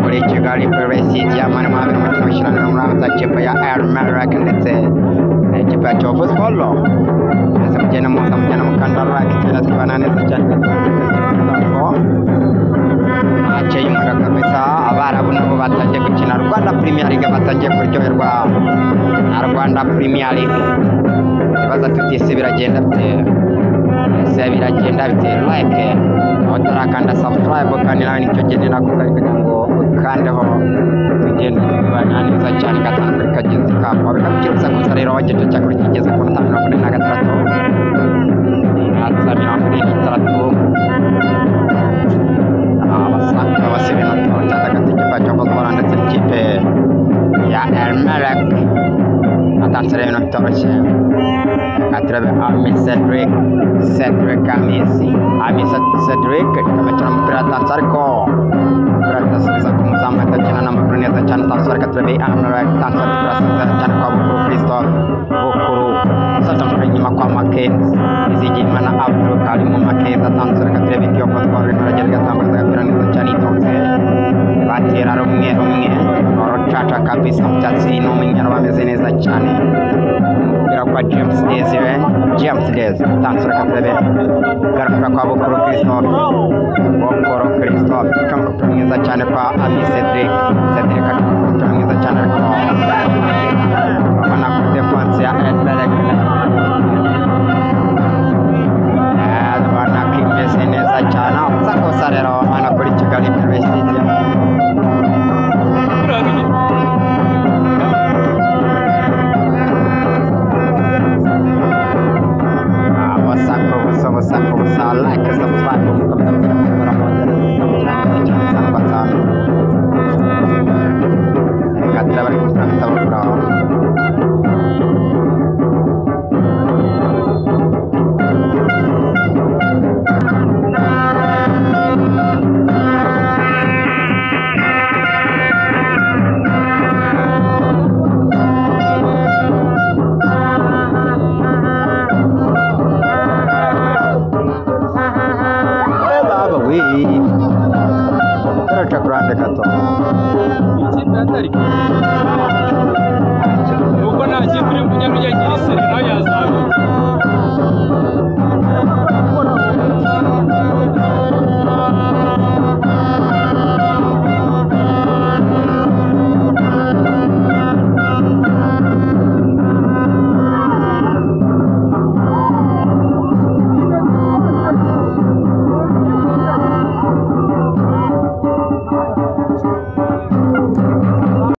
kuri Kigali University y'amani mwabiri umukino w'ishyirahamwe n'umurava ikipe ya Elmerek ndetse n'ikipe ya Kiyovu Sport mwese mugenda mukandara kitera twibana neza cyane akeye umuriro kabisa abarabu nabo batangiye gukina Rwanda Premier League batangiye kuryoherwa na Rwanda Premier League baza tutise biragenda bite like utarakanda subscribe kandi nawe nicyo genera kugira ngo ukandeho tugende tubana neza cyane gatanu kuri kagenzi kako bikabikirutsa gusa rero wageje cyakuri kigeze ku 56 abasaka basebena cyatagatige pacho Bosbora ndetse n'ikipe ya Elmerek atansere no bitoroshye atrabe Ami Cedric kametona mpira tansariko subiza ku muzamu atakina n'amaguru neza cyane tansarika atrabe Elmerek tansarika cyane kwa Bukuru Christophe sasa inyuma kwa Mackenzie izigimana Abdul Karim Mackenzie tansarika atrabe Kiyovu Sport n'aragera gatambara agapira neza cyane itonze batera rumwe orochacha kabisa mtatsi n'umunyana bameze neza cyane umupira kwa James Desire tansarika atrabe garuka kwa Bukuru Christophe kamukupira mwiza cyane kwa Ami Cedric akamukupira mwiza cyane abana ku defense ya Elmerek abana kimeze neza cyane uzakosa rero abana kuri Kigali University Wasako like subscribe Grande gato.